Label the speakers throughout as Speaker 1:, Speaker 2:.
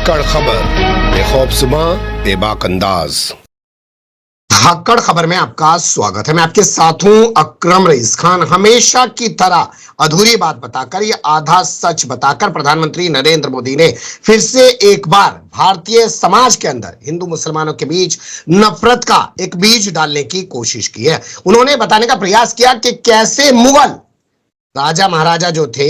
Speaker 1: धाकड़ खबर, बेखौफज़ुबां, बेबाक अंदाज।
Speaker 2: धाकड़ खबर में आपका स्वागत है। मैं आपके साथ हूं अकरम रईस खान। हमेशा की तरह अधूरी बात बताकर या आधा सच बताकर प्रधानमंत्री नरेंद्र मोदी ने फिर से एक बार भारतीय समाज के अंदर हिंदू मुसलमानों के बीच नफरत का एक बीज डालने की कोशिश की है। उन्होंने बताने का प्रयास किया कि कैसे मुगल राजा महाराजा जो थे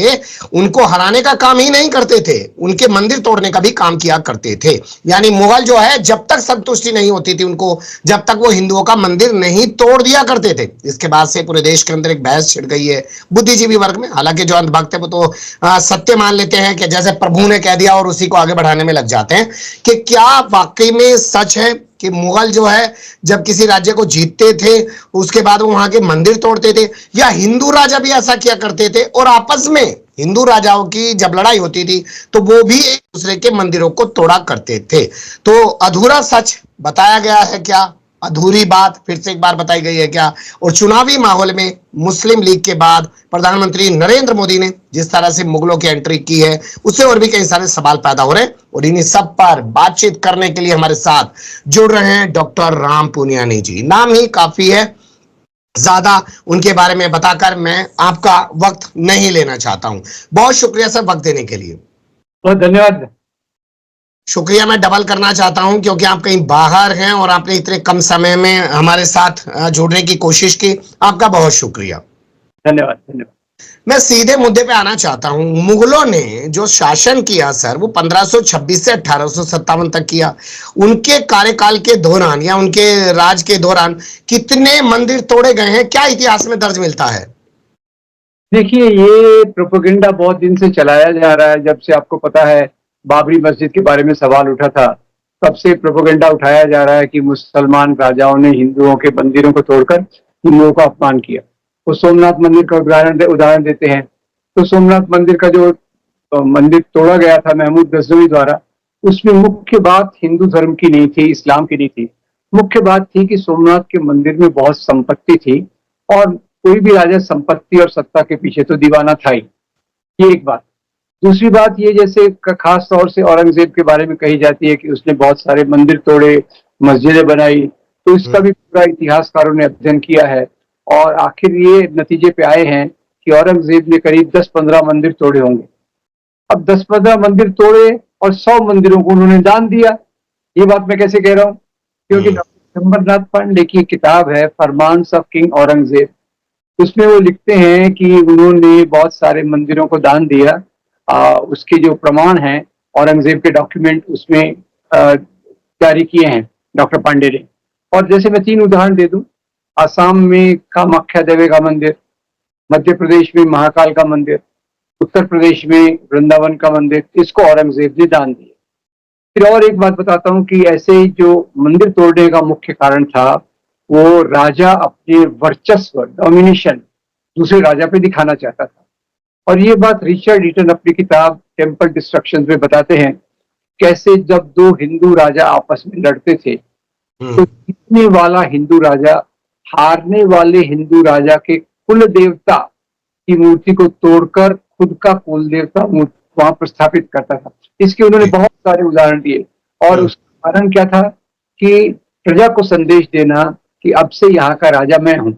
Speaker 2: उनको हराने का काम ही नहीं करते थे, उनके मंदिर तोड़ने का भी काम किया करते थे। यानी मुगल जो है जब तक संतुष्टि नहीं होती थी उनको, जब तक वो हिंदुओं का मंदिर नहीं तोड़ दिया करते थे। इसके बाद से पूरे देश के अंदर एक बहस छिड़ गई है बुद्धिजीवी वर्ग में। हालांकि जो अंधभक्त है वो तो सत्य मान लेते हैं कि जैसे प्रभु ने कह दिया और उसी को आगे बढ़ाने में लग जाते हैं कि क्या वाकई में सच है कि मुगल जो है जब किसी राज्य को जीतते थे उसके बाद वो वहां के मंदिर तोड़ते थे, या हिंदू राजा भी ऐसा किया करते थे और आपस में हिंदू राजाओं की जब लड़ाई होती थी तो वो भी एक दूसरे के मंदिरों को तोड़ा करते थे। तो अधूरा सच बताया गया है क्या, अधूरी बात फिर से एक बार बताई गई है क्या, और चुनावी माहौल में मुस्लिम लीग के बाद प्रधानमंत्री नरेंद्र मोदी ने जिस तरह से मुगलों की एंट्री की है उससे और भी कई सारे सवाल पैदा हो रहे हैं। और इन्हीं सब पर बातचीत करने के लिए हमारे साथ जुड़ रहे हैं डॉक्टर राम पुनियानी जी। नाम ही काफी है, ज्यादा उनके बारे में बताकर मैं आपका वक्त नहीं लेना चाहता हूं। बहुत शुक्रिया सर वक्त देने के लिए।
Speaker 3: बहुत धन्यवाद।
Speaker 2: शुक्रिया मैं डबल करना चाहता हूं क्योंकि आप कहीं बाहर हैं और आपने इतने कम समय में हमारे साथ जुड़ने की कोशिश की। आपका बहुत शुक्रिया।
Speaker 3: धन्यवाद धन्यवाद।
Speaker 2: मैं सीधे मुद्दे पे आना चाहता हूं। मुगलों ने जो शासन किया सर वो 1526 से 1857 तक किया। उनके कार्यकाल के दौरान या उनके राज के दौरान कितने मंदिर तोड़े गए हैं, क्या इतिहास में दर्ज मिलता है?
Speaker 3: देखिए, ये प्रोपेगेंडा बहुत दिन से चलाया जा रहा है। जब से आपको पता है बाबरी मस्जिद के बारे में सवाल उठा था तब से प्रोपेगेंडा उठाया जा रहा है कि मुसलमान राजाओं ने हिंदुओं के मंदिरों को तोड़कर हिंदुओं का अपमान किया। वो सोमनाथ मंदिर का उदाहरण देते हैं। तो सोमनाथ मंदिर का जो मंदिर तोड़ा गया था महमूद गजनवी द्वारा, उसमें मुख्य बात हिंदू धर्म की नहीं थी, इस्लाम की नहीं थी। मुख्य बात थी कि सोमनाथ के मंदिर में बहुत संपत्ति थी और कोई भी राजा संपत्ति और सत्ता के पीछे तो दीवाना था ही। ये एक बात। दूसरी बात ये, जैसे खास तौर से औरंगजेब के बारे में कही जाती है कि उसने बहुत सारे मंदिर तोड़े, मस्जिदें बनाई, तो इसका भी पूरा इतिहासकारों ने अध्ययन किया है और आखिर ये नतीजे पे आए हैं कि औरंगजेब ने करीब 10-15 मंदिर तोड़े होंगे। अब 10-15 मंदिर तोड़े और 100 मंदिरों को उन्होंने दान दिया। ये बात मैं कैसे कह रहा हूँ? क्योंकि डॉक्टर अमरनाथ पांडे की किताब है फरमान्स ऑफ किंग औरंगजेब, उसमें वो लिखते हैं कि उन्होंने बहुत सारे मंदिरों को दान दिया। उसके जो प्रमाण हैं औरंगजेब के डॉक्यूमेंट उसमें जारी किए हैं डॉक्टर पांडे ने। और जैसे मैं 3 उदाहरण दे दूं, आसाम में कामाख्या देवी का मंदिर, मध्य प्रदेश में महाकाल का मंदिर, उत्तर प्रदेश में वृंदावन का मंदिर, इसको औरंगजेब ने दान दिए। फिर और एक बात बताता हूँ कि ऐसे जो मंदिर तोड़ने का मुख्य कारण था वो राजा अपने वर्चस्व, डोमिनेशन दूसरे राजा पे दिखाना चाहता था। और ये बात रिचर्ड ईटन अपनी किताब टेम्पल डिस्ट्रक्शन में बताते हैं, कैसे जब 2 हिंदू राजा आपस में लड़ते थे तो जीतने वाला हिंदू राजा हारने वाले हिंदू राजा के कुल देवता की मूर्ति को तोड़कर खुद का कुल देवता वहां प्रस्थापित करता था। इसके उन्होंने बहुत सारे उदाहरण दिए और उसका कारण क्या था कि प्रजा को संदेश देना कि अब से यहाँ का राजा मैं हूँ,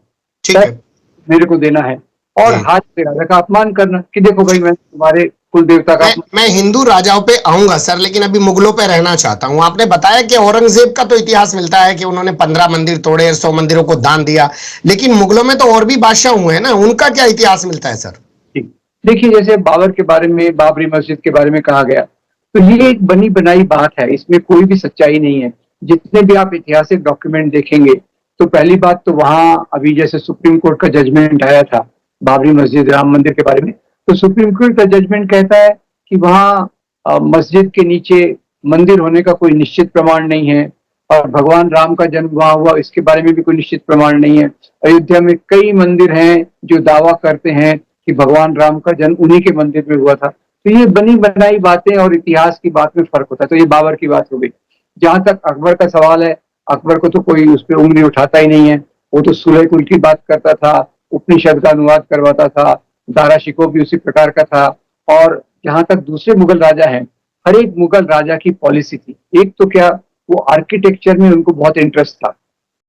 Speaker 3: मेरे को देना है, और हाथ से राजा का अपमान करना कि देखो भाई मैं तुम्हारे कुल देवता का।
Speaker 2: मैं हिंदू राजाओं पे आऊंगा सर, लेकिन अभी मुगलों पे रहना चाहता हूं। आपने बताया कि औरंगजेब का तो इतिहास मिलता है कि उन्होंने 15 मंदिर तोड़े, 100 मंदिरों को दान दिया, लेकिन मुगलों में तो और भी बादशाह हुए हैं ना, उनका क्या इतिहास मिलता है सर?
Speaker 3: देखिए, जैसे बाबर के बारे में, बाबरी मस्जिद के बारे में कहा गया, तो ये एक बनी बनाई बात है, इसमें कोई भी सच्चाई नहीं है। जितने भी आप ऐतिहासिक डॉक्यूमेंट देखेंगे तो पहली बात तो वहां अभी जैसे सुप्रीम कोर्ट का जजमेंट आया था बाबरी मस्जिद राम मंदिर के बारे में, तो सुप्रीम कोर्ट का जजमेंट कहता है कि वहां मस्जिद के नीचे मंदिर होने का कोई निश्चित प्रमाण नहीं है और भगवान राम का जन्म वहां हुआ इसके बारे में भी कोई निश्चित प्रमाण नहीं है। अयोध्या में कई मंदिर हैं जो दावा करते हैं कि भगवान राम का जन्म उन्हीं के मंदिर में हुआ था। तो ये बनी बनाई बातें और इतिहास की बात में फर्क होता है। तो ये बाबर की बात हो गई। जहां तक अकबर का सवाल है, अकबर को तो कोई उस पर उंगली उठाता ही नहीं है। वो तो सुलह कुल की बात करता था, उपनिषद का अनुवाद करवाता था, दारा शिकोह भी उसी प्रकार का था। और जहां तक दूसरे मुगल राजा हैं, हर एक मुगल राजा की पॉलिसी थी। एक तो क्या, वो आर्किटेक्चर में उनको बहुत इंटरेस्ट था।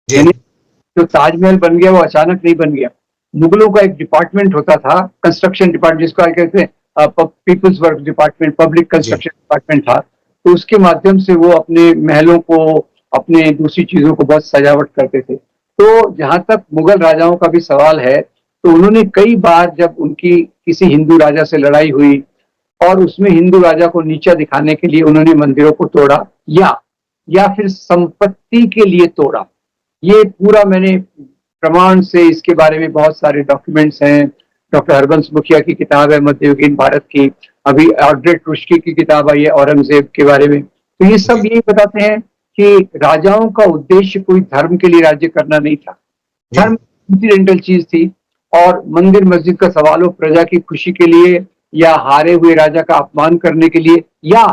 Speaker 2: जी
Speaker 3: यानी जो ताजमहल बन गया वो अचानक नहीं बन गया। मुगलों का एक डिपार्टमेंट होता था, कंस्ट्रक्शन डिपार्टमेंट, जिसको क्या कहते हैं पीपल्स वर्क डिपार्टमेंट, पब्लिक
Speaker 2: जी
Speaker 3: कंस्ट्रक्शन डिपार्टमेंट था। तो उसके माध्यम से वो अपने महलों को, अपने दूसरी चीजों को बहुत सजावट करते थे। तो जहां तक मुगल राजाओं का भी सवाल है, तो उन्होंने कई बार जब उनकी किसी हिंदू राजा से लड़ाई हुई और उसमें हिंदू राजा को नीचा दिखाने के लिए उन्होंने मंदिरों को तोड़ा, या फिर संपत्ति के लिए तोड़ा। ये पूरा मैंने प्रमाण से, इसके बारे में बहुत सारे डॉक्यूमेंट्स हैं। डॉक्टर हरबंस मुखिया की किताब है मध्ययुगीन भारत की, अभी ऑड्रेट रुश्की की किताब आई है औरंगजेब के बारे में। तो ये सब यही बताते हैं कि राजाओं का उद्देश्य कोई धर्म के लिए राज्य करना नहीं था।
Speaker 2: जी
Speaker 3: धर्म इंसिडेंटल चीज थी, और मंदिर मस्जिद का सवाल हो प्रजा की खुशी के लिए, या हारे हुए राजा का अपमान करने के लिए, या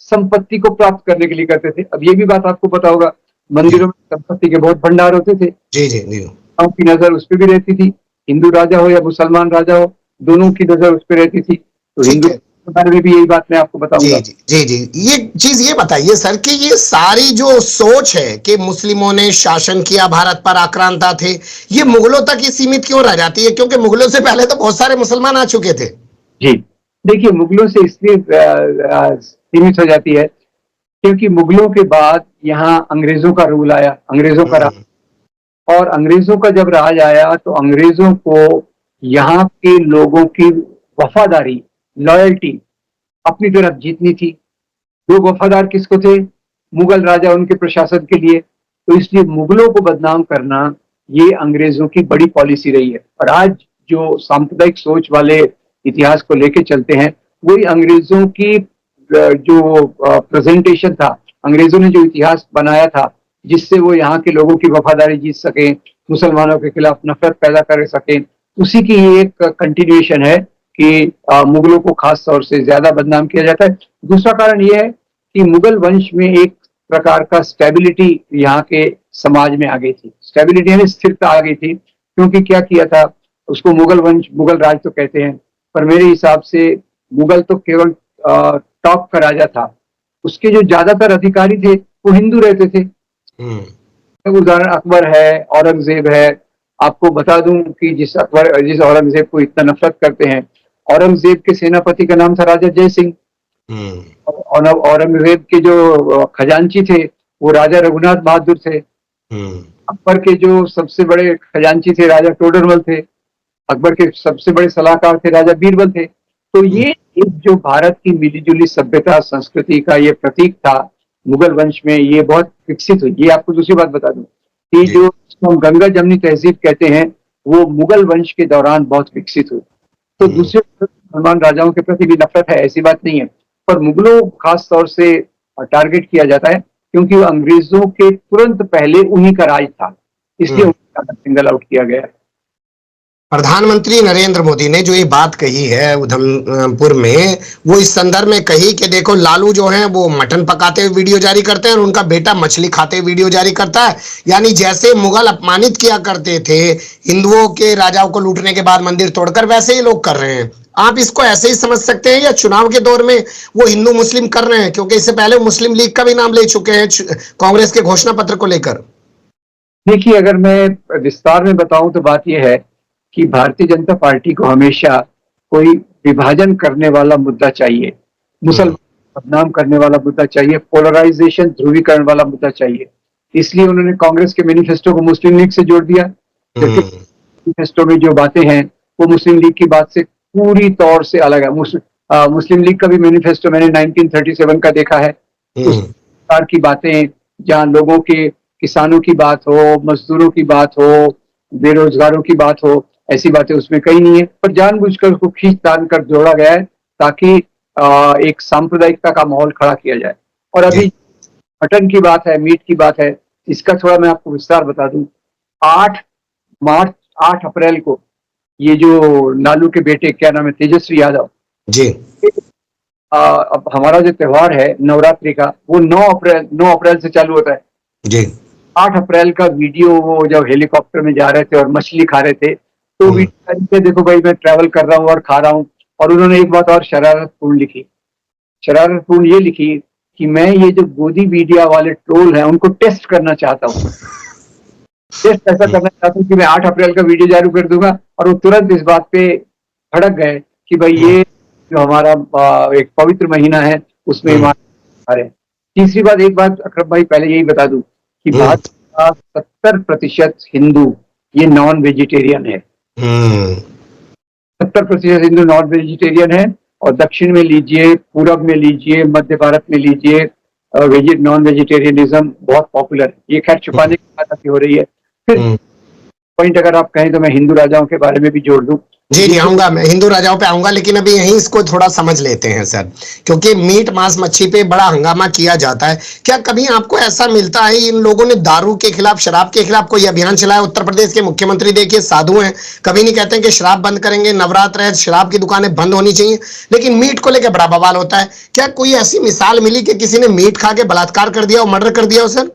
Speaker 3: संपत्ति को प्राप्त करने के लिए करते थे। अब ये भी बात आपको पता होगा, मंदिरों में संपत्ति के बहुत भंडार होते थे,
Speaker 2: जी जी जी
Speaker 3: की नजर उस पर भी रहती थी। हिंदू राजा हो या मुसलमान राजा हो, दोनों की नजर उस पर रहती थी। तो
Speaker 2: ठीक
Speaker 3: हिंदू
Speaker 2: है।
Speaker 3: के बारे में भी यही बात मैं आपको
Speaker 2: जी
Speaker 3: बताऊंगा।
Speaker 2: जी जी जी, ये चीज ये बताइए सर कि ये सारी जो सोच है कि मुस्लिमों ने शासन किया, भारत पर आक्रांता थे, ये मुगलों तक ही सीमित क्यों रह जाती है? क्योंकि मुगलों से पहले तो बहुत सारे मुसलमान आ चुके थे।
Speaker 3: जी, देखिए, मुगलों से इसलिए सीमित हो जाती है क्योंकि मुगलों के बाद यहाँ अंग्रेजों का रूल आया, अंग्रेजों का राज। और अंग्रेजों का जब राज आया तो अंग्रेजों को यहाँ के लोगों की वफादारी, लॉयल्टी अपनी तरफ जीतनी थी। लोग वफादार किसको थे? मुगल राजा, उनके प्रशासन के लिए। तो इसलिए मुगलों को बदनाम करना ये अंग्रेजों की बड़ी पॉलिसी रही है। और आज जो सांप्रदायिक सोच वाले इतिहास को लेके चलते हैं, वही अंग्रेजों की जो प्रेजेंटेशन था, अंग्रेजों ने जो इतिहास बनाया था, जिससे वो यहाँ के लोगों की वफादारी जीत सके, मुसलमानों के खिलाफ नफरत पैदा कर सके, उसी की ही एक कंटिन्यूएशन है कि मुगलों को खास तौर से ज्यादा बदनाम किया जाता है। दूसरा कारण यह है कि मुगल वंश में एक प्रकार का स्टेबिलिटी यहाँ के समाज में आ गई थी। स्टेबिलिटी यानी स्थिरता आ गई थी, क्योंकि क्या किया था, उसको मुगल वंश, मुगल राज तो कहते हैं, पर मेरे हिसाब से मुगल तो केवल टॉप का राजा था। उसके जो ज्यादातर अधिकारी थे वो हिंदू रहते थे। उदाहरण अकबर है, औरंगजेब है। आपको बता दूं कि जिस औरंगजेब को इतना नफरत करते हैं, औरंगजेब के सेनापति का नाम था राजा जय सिंह। और औरंगजेब के जो खजांची थे वो राजा रघुनाथ बहादुर थे। अकबर के जो सबसे बड़े खजांची थे राजा टोडरमल थे। अकबर के सबसे बड़े सलाहकार थे राजा बीरबल थे। तो ये एक जो भारत की मिलीजुली सभ्यता संस्कृति का ये प्रतीक था मुगल वंश में, ये बहुत विकसित हुई। ये आपको दूसरी बात बता दूं कि जो हम गंगा जमनी तहजीब कहते हैं, वो मुगल वंश के दौरान बहुत विकसित हुई। तो दूसरे मुसलमान राजाओं के प्रति भी नफरत है, ऐसी बात नहीं है, पर मुगलों खास तौर से टारगेट किया जाता है क्योंकि वो अंग्रेजों के तुरंत पहले उन्हीं का राज था, इसलिए उन्हें सिंगल आउट किया गया है।
Speaker 2: प्रधानमंत्री नरेंद्र मोदी ने जो ये बात कही है उधमपुर में, वो इस संदर्भ में कही कि देखो लालू जो हैं वो मटन पकाते हुए वीडियो जारी करते हैं और उनका बेटा मछली खाते हुए वीडियो जारी करता है। यानी जैसे मुगल अपमानित किया करते थे हिंदुओं के राजाओं को लूटने के बाद मंदिर तोड़कर, वैसे ही लोग कर रहे हैं। आप इसको ऐसे ही समझ सकते हैं या चुनाव के दौर में वो हिंदू मुस्लिम कर रहे हैं? क्योंकि इससे पहले मुस्लिम लीग का भी नाम ले चुके हैं कांग्रेस के घोषणा पत्र को लेकर।
Speaker 3: देखिए, अगर मैं विस्तार में बताऊं तो बात यह है कि भारतीय जनता पार्टी को हमेशा कोई विभाजन करने वाला मुद्दा चाहिए, मुसलमान बदनाम करने वाला मुद्दा चाहिए, पोलराइजेशन, ध्रुवीकरण वाला मुद्दा चाहिए। इसलिए उन्होंने कांग्रेस के मैनिफेस्टो को मुस्लिम लीग से जोड़ दिया, जबकि मैनिफेस्टो में जो बातें हैं वो मुस्लिम लीग की बात से पूरी तौर से अलग है। मुस्लिम लीग का भी मैनिफेस्टो मैंने 1937 का देखा है। उस प्रकार की बातें, जहाँ लोगों के, किसानों की बात हो, मजदूरों की बात हो, बेरोजगारों की बात हो, ऐसी बातें उसमें कहीं नहीं है, पर जानबूझकर उसको खींच तान कर जोड़ा गया है ताकि एक सांप्रदायिकता का माहौल खड़ा किया जाए। और अभी मटन की बात है, मीट की बात है, इसका थोड़ा मैं आपको विस्तार बता दूं। 8 अप्रैल को ये जो लालू के बेटे, क्या नाम है, तेजस्वी यादव
Speaker 2: जी,
Speaker 3: अब हमारा जो त्योहार है नवरात्रि का, वो 9 अप्रैल से चालू होता है
Speaker 2: जी।
Speaker 3: 8 अप्रैल का वीडियो, वो जब हेलीकॉप्टर में जा रहे थे और मछली खा रहे थे, तो वीडियो देखो भाई, मैं ट्रैवल कर रहा हूँ और खा रहा हूँ। और उन्होंने एक बात और शरारतपूर्ण लिखी शरारतपूर्ण ये लिखी कि मैं ये जो गोदी मीडिया वाले ट्रोल हैं उनको टेस्ट करना चाहता हूँ। टेस्ट ऐसा करना चाहता हूँ कि मैं 8 अप्रैल का वीडियो जारी कर दूंगा, और वो तुरंत इस बात पे भड़क गए कि भाई ये जो हमारा एक पवित्र महीना है उसमें ईमान आ रहे हैं। तीसरी बात, एक बात अकरम भाई पहले यही बता दूं कि भारत का 70% हिंदू ये नॉन वेजिटेरियन है। 70% हिंदू नॉन वेजिटेरियन है, और दक्षिण में लीजिए, पूरब में लीजिए, मध्य भारत में लीजिए, नॉन वेजिटेरियनिज्म बहुत पॉपुलर है। ये खैर छुपाने की बात अभी हो रही है। फिर पॉइंट अगर आप कहें तो मैं हिंदू राजाओं के बारे में भी जोड़ दूं।
Speaker 2: जी जी आऊंगा, मैं हिंदू राजाओं पे आऊंगा, लेकिन अभी यहीं इसको थोड़ा समझ लेते हैं सर, क्योंकि मीट मांस मच्छी पे बड़ा हंगामा किया जाता है। क्या कभी आपको ऐसा मिलता है, इन लोगों ने दारू के खिलाफ, शराब के खिलाफ कोई अभियान चलाया? उत्तर प्रदेश के मुख्यमंत्री देखिए साधु हैं, कभी नहीं कहते हैं कि शराब बंद करेंगे, नवरात्र है, शराब की दुकानें बंद होनी चाहिए, लेकिन मीट को लेकर बड़ा बवाल होता है। क्या कोई ऐसी मिसाल मिली कि किसी ने मीट खा के बलात्कार कर दिया और मर्डर कर दिया हो सर?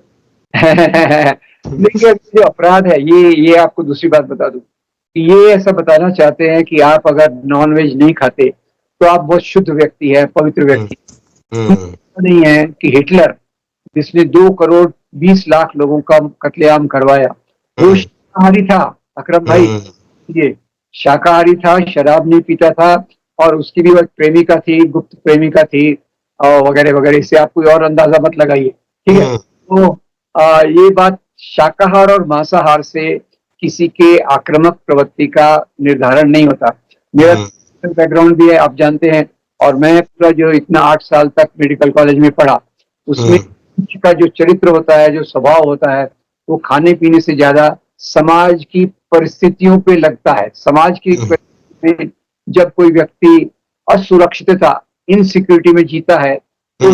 Speaker 3: देखिए, जो अपराध है ये आपको दूसरी बात बता दूं, ये ऐसा बताना चाहते हैं कि आप अगर नॉन वेज नहीं खाते तो आप बहुत शुद्ध व्यक्ति है, पवित्र व्यक्ति नहीं है कि हिटलर, जिसने 2 करोड़ 20 लाख लोगों का कत्लेआम करवाया, वो शाकाहारी था अकरम भाई। ये शाकाहारी था, शराब नहीं पीता था, और उसकी भी एक प्रेमिका थी, गुप्त प्रेमिका थी, वगैरह वगैरह। इससे आप कोई और अंदाजा मत लगाइए, ठीक है। तो ये बात शाकाहार और मांसाहार से किसी के आक्रामक प्रवृत्ति का निर्धारण नहीं होता। मेरा बैकग्राउंड भी है, आप जानते हैं, और मैं पूरा जो इतना 8 साल तक मेडिकल कॉलेज में पढ़ा, उसमें का जो चरित्र होता है, जो स्वभाव होता है, वो खाने पीने से ज्यादा समाज की परिस्थितियों पे लगता है। समाज की में जब कोई व्यक्ति असुरक्षितता, इनसिक्योरिटी में जीता है तो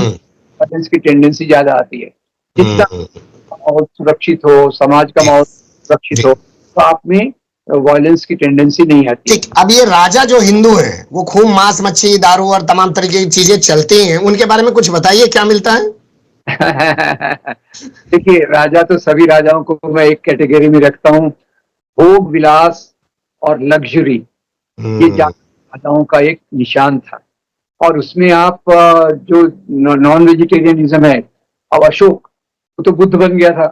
Speaker 3: की टेंडेंसी ज्यादा आती है। जितना माहौल सुरक्षित हो, समाज का माहौल सुरक्षित हो, तो आप में वायलेंस की टेंडेंसी नहीं आती।
Speaker 2: ठीक, अब ये राजा जो हिंदू हैं वो खूब मांस मच्छी दारू और तमाम तरीके की चीजें चलती हैं, उनके बारे में कुछ बताइए, क्या मिलता है?
Speaker 3: देखिए, राजा तो सभी राजाओं को मैं एक कैटेगरी में रखता हूँ, भोग विलास और लग्जरी, ये राजाओं का एक निशान था। और उसमें आप जो नॉन वेजिटेरियनिज्म है, अब अशोक वो तो बुद्ध बन गया था,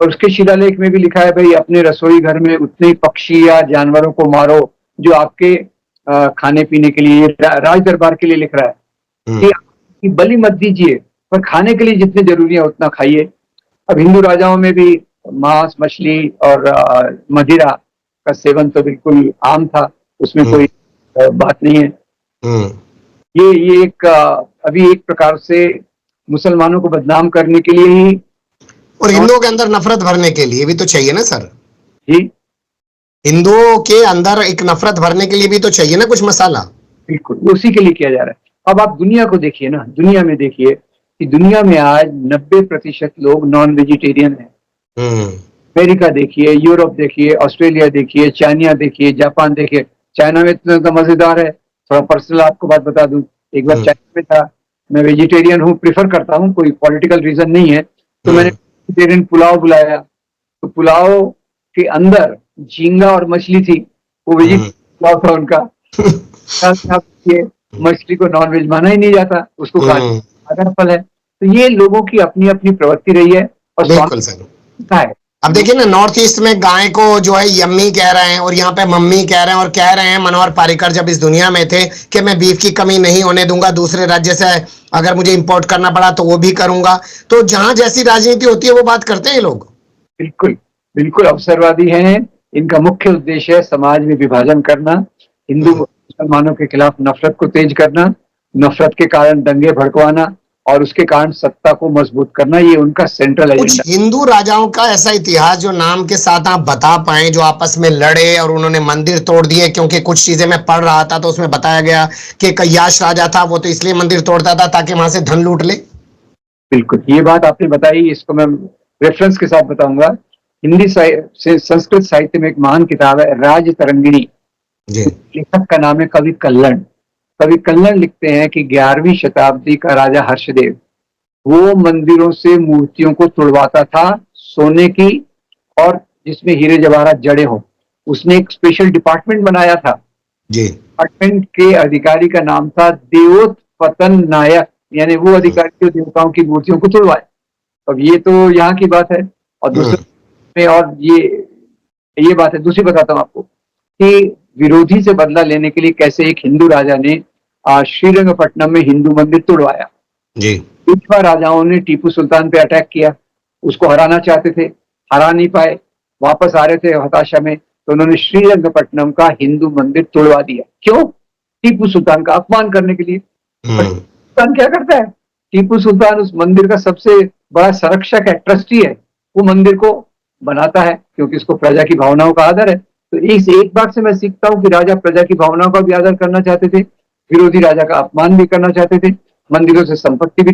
Speaker 3: और उसके शिलालेख में भी लिखा है भाई अपने रसोई घर में उतने पक्षी या जानवरों को मारो जो आपके खाने पीने के लिए, राज दरबार के लिए लिख रहा है कि बलि मत दीजिए, पर खाने के लिए जितने जरूरी है उतना खाइए। अब हिंदू राजाओं में भी मांस मछली और मदिरा का सेवन तो बिल्कुल आम था, उसमें कोई बात नहीं है। ये एक अभी एक प्रकार से मुसलमानों को बदनाम करने के लिए ही,
Speaker 2: और हिंदुओं के अंदर नफरत भरने के लिए भी तो चाहिए ना सर?
Speaker 3: जी,
Speaker 2: हिंदुओं के अंदर एक नफरत भरने के लिए भी तो चाहिए ना कुछ मसाला।
Speaker 3: बिल्कुल उसी के लिए किया जा रहा है। अब आप दुनिया को देखिए ना, दुनिया में देखिए कि दुनिया में आज 90% लोग नॉन वेजिटेरियन हैं। अमेरिका देखिए, यूरोप देखिए, ऑस्ट्रेलिया देखिए, चाइना देखिए, जापान देखिए। चाइना में इतना तो मजेदार है, थोड़ा पर्सनल आपको बात बता दूं, एक बार चाइना में था, मैं वेजिटेरियन हूँ, प्रिफर करता हूँ, कोई पॉलिटिकल रीजन नहीं है, तो मैंने वेजिटेरियन पुलाव बुलाया, तो पुलाव के अंदर झींगा और मछली थी, वो वेजिटेरियन पुलाव था उनका। मछली को नॉन वेज माना ही नहीं जाता, उसको खाना फल है। तो ये लोगों की अपनी अपनी प्रवृत्ति रही है, और
Speaker 2: बिल्कुल सर
Speaker 3: है।
Speaker 2: अब देखिए ना, नॉर्थ ईस्ट में गाय को जो है यम्मी कह रहे हैं, और यहाँ पे मम्मी कह रहे हैं, और कह रहे हैं मनोहर पारिकर जब इस दुनिया में थे कि मैं बीफ की कमी नहीं होने दूंगा, दूसरे राज्य से अगर मुझे इंपोर्ट करना पड़ा तो वो भी करूंगा। तो जहां जैसी राजनीति होती है वो बात करते हैं लोग।
Speaker 3: बिल्कुल बिल्कुल अवसरवादी हैं, इनका मुख्य उद्देश्य है समाज में विभाजन करना, हिंदू मुसलमानों के खिलाफ नफरत को तेज करना, नफरत के कारण दंगे भड़कवाना, और उसके कारण सत्ता को मजबूत करना, ये उनका सेंट्रल एजेंडा।
Speaker 2: कुछ हिंदू राजाओं का ऐसा इतिहास जो नाम के साथ आप बता पाए, जो आपस में लड़े और उन्होंने मंदिर तोड़ दिए? क्योंकि कुछ चीजें मैं पढ़ रहा था तो उसमें बताया गया कि कय्याश राजा था, वो तो इसलिए मंदिर तोड़ता था ताकि वहां से धन लूट ले।
Speaker 3: बिल्कुल, ये बात आपने बताई, इसको मैं रेफरेंस के साथ बताऊंगा। हिंदी संस्कृत साहित्य में एक महान किताब है राज तरंगिणी, लेखक का नाम है कवि कल्लण। कवि कल्लण लिखते हैं कि 11वीं शताब्दी का राजा हर्षदेव वो मंदिरों से मूर्तियों को तुड़वाता था सोने की, और जिसमें हीरे जवाहरात जड़े हो। उसने एक स्पेशल डिपार्टमेंट बनाया था जी। डिपार्टमेंट के अधिकारी का नाम था देवोत पतन नायक यानी वो अधिकारी जो देवताओं की मूर्तियों को तोड़वाए। अब ये तो यहाँ की बात है। और दूसरे में और ये बात है, दूसरी बताता हूँ आपको कि विरोधी से बदला लेने के लिए कैसे एक हिंदू राजा ने श्रीरंगपट्टनम में हिंदू मंदिर तोड़वाया।
Speaker 2: जी।
Speaker 3: पिछवा राजाओं ने टीपू सुल्तान पे अटैक किया, उसको हराना चाहते थे, हरा नहीं पाए, वापस आ रहे थे हताशा में, तो उन्होंने श्रीरंगपट्टनम का हिंदू मंदिर तोड़वा दिया। क्यों? टीपू सुल्तान का अपमान करने के लिए। सुल्तान क्या करता है? टीपू सुल्तान उस मंदिर का सबसे बड़ा संरक्षक है, ट्रस्टी है, वो मंदिर को बनाता है क्योंकि उसको प्रजा की भावनाओं का आदर है। तो इस एक बात से मैं सीखता हूँ कि राजा प्रजा की भावनाओं का भी आदर करना चाहते थे, विरोधी राजा का अपमान भी करना चाहते थे, मंदिरों से संपत्ति भी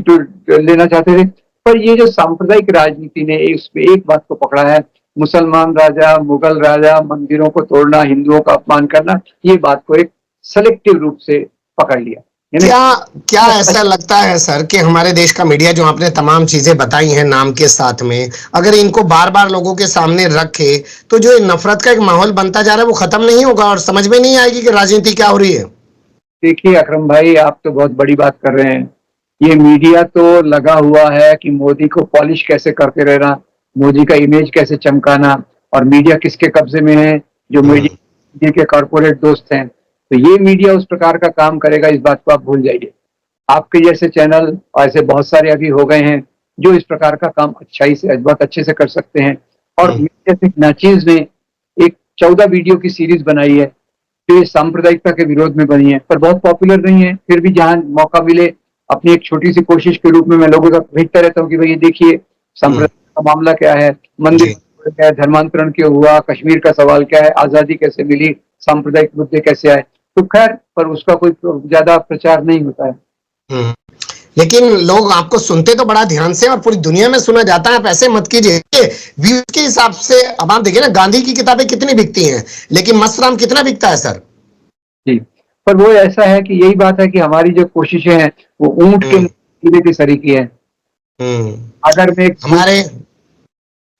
Speaker 3: लेना चाहते थे। पर ये जो सांप्रदायिक राजनीति ने उसमें एक बात को पकड़ा है, मुसलमान राजा, मुगल राजा, मंदिरों को तोड़ना, हिंदुओं का अपमान करना, ये बात को एक सेलेक्टिव रूप से पकड़ लिया।
Speaker 2: क्या क्या ऐसा लगता है सर कि हमारे देश का मीडिया जो आपने तमाम चीजें बताई हैं नाम के साथ में, अगर इनको बार बार लोगों के सामने रखे तो जो नफरत का एक माहौल बनता जा रहा है वो खत्म नहीं होगा और समझ में नहीं आएगी कि राजनीति क्या हो रही है?
Speaker 3: देखिए अकरम भाई, आप तो बहुत बड़ी बात कर रहे हैं। ये मीडिया तो लगा हुआ है कि मोदी को पॉलिश कैसे करते रहना, मोदी का इमेज कैसे चमकाना, और मीडिया किसके कब्जे में है? जो मीडिया के कॉर्पोरेट दोस्त हैं। तो ये मीडिया उस प्रकार का काम करेगा, इस बात को आप भूल जाइए। आपके जैसे चैनल ऐसे बहुत सारे अभी हो गए हैं जो इस प्रकार का काम अच्छाई से, बहुत अच्छे से कर सकते हैं। और जैसे नाचीज ने एक 14 वीडियो की सीरीज बनाई है जो ये सांप्रदायिकता के विरोध में बनी है, पर बहुत पॉपुलर नहीं है। फिर भी जहां मौका मिले अपनी एक छोटी सी कोशिश के रूप में मैं लोगों तक भेजता रहता हूँ कि भाई ये देखिए सांप्रदायिक का मामला क्या है, मंदिर क्या है, धर्मांतरण क्यों हुआ, कश्मीर का सवाल क्या है, आजादी कैसे मिली, सांप्रदायिक मुद्दे कैसे आए। तो खैर, पर उसका कोई ज्यादा प्रचार नहीं होता है।
Speaker 2: लेकिन लोग आपको सुनते तो बड़ा ध्यान से और पूरी दुनिया में सुना जाता है। आप ऐसे मत कीजिए, व्यूज के हिसाब से अब आप देखिए ना, गांधी की किताबें कितनी बिकती हैं लेकिन मसराम कितना बिकता है सर?
Speaker 3: जी, पर वो ऐसा है कि यही बात है कि हमारी जो कोशिशें हैं वो ऊंट के कीड़े की सरीकी है। अगर मैं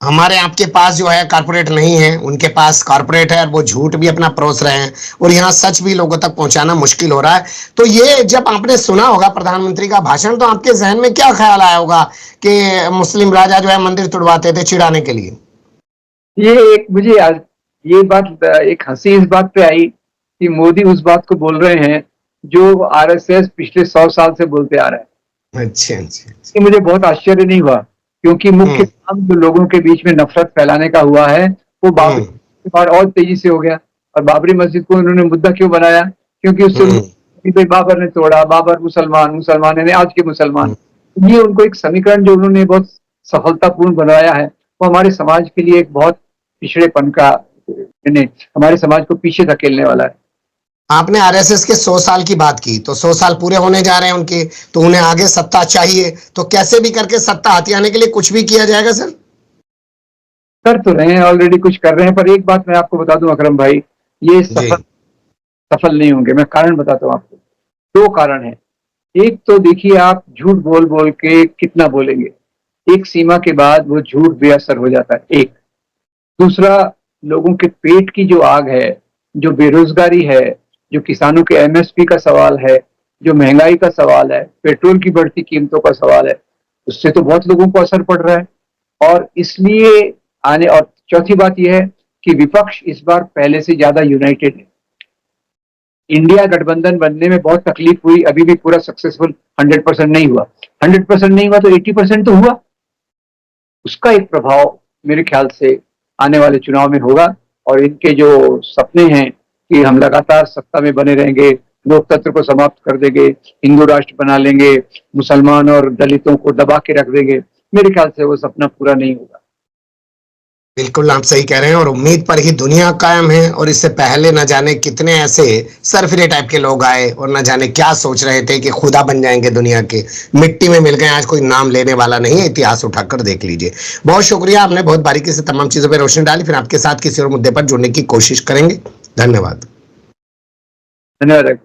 Speaker 2: हमारे आपके पास जो है कारपोरेट नहीं है, उनके पास कारपोरेट है और वो झूठ भी अपना परोस रहे हैं और यहाँ सच भी लोगों तक पहुंचाना मुश्किल हो रहा है। तो ये जब आपने सुना होगा प्रधानमंत्री का भाषण तो आपके जहन में क्या ख्याल आया होगा कि मुस्लिम राजा जो है मंदिर तुड़वाते थे चिढ़ाने के लिए?
Speaker 3: मुझे ये बात एक हंसी इस बात पे आई कि मोदी उस बात को बोल रहे हैं जो आरएसएस पिछले 100 साल से बोलते आ रहा है। अच्छा। मुझे बहुत आश्चर्य नहीं हुआ क्योंकि मुख्य काम जो लोगों के बीच में नफरत फैलाने का हुआ है वो बाबरी के बाद और तेजी से हो गया। और बाबरी मस्जिद को उन्होंने मुद्दा क्यों बनाया? क्योंकि उससे बाबर ने तोड़ा, बाबर मुसलमान यानी आज के मुसलमान। ये उनको एक समीकरण जो उन्होंने बहुत सफलतापूर्ण बनाया है वो हमारे समाज के लिए एक बहुत पिछड़ेपन का, हमारे समाज को पीछे धकेलने वाला है।
Speaker 2: आपने आरएसएस के 100 साल की बात की, तो 100 साल पूरे होने जा रहे हैं उनके, तो उन्हें आगे सत्ता चाहिए, तो कैसे भी करके सत्ता हथियाने के लिए कुछ भी किया जाएगा सर?
Speaker 3: कर तो रहे हैं, ऑलरेडी कुछ कर रहे हैं। पर एक बात मैं आपको बता दूं अकरम भाई, ये सफल नहीं होंगे। मैं कारण बताता हूँ आपको। 2 कारण है। एक तो देखिए, आप झूठ बोल बोल के कितना बोलेंगे, एक सीमा के बाद वो झूठ बेअसर हो जाता है। एक दूसरा, लोगों के पेट की जो आग है, जो बेरोजगारी है, जो किसानों के एमएसपी का सवाल है, जो महंगाई का सवाल है, पेट्रोल की बढ़ती कीमतों का सवाल है, उससे तो बहुत लोगों को असर पड़ रहा है। और इसलिए और चौथी बात यह है कि विपक्ष इस बार पहले से ज्यादा यूनाइटेड है। इंडिया गठबंधन बनने में बहुत तकलीफ हुई, अभी भी पूरा सक्सेसफुल 100% नहीं हुआ। 100% नहीं हुआ तो 80% तो हुआ। उसका एक प्रभाव मेरे ख्याल से आने वाले चुनाव में होगा। और इनके जो सपने हैं कि हम लगातार सत्ता में बने रहेंगे, लोकतंत्र को समाप्त कर देंगे, हिंदू राष्ट्र बना लेंगे, मुसलमान और दलितों को दबा के रख देंगे, मेरे ख्याल से वो सपना पूरा नहीं होगा।
Speaker 2: बिल्कुल आप सही कह रहे हैं और उम्मीद पर ही दुनिया कायम है। और इससे पहले न जाने कितने ऐसे सरफिरे टाइप के लोग आए और न जाने क्या सोच रहे थे कि खुदा बन जाएंगे दुनिया के, मिट्टी में मिल गए, आज कोई नाम लेने वाला नहीं है। इतिहास उठाकर देख लीजिए। बहुत शुक्रिया, आपने बहुत बारीकी से तमाम चीजों पर रोशनी डाली। फिर आपके साथ किसी और मुद्दे पर जुड़ने की कोशिश करेंगे। धन्यवाद।
Speaker 3: धन्यवाद।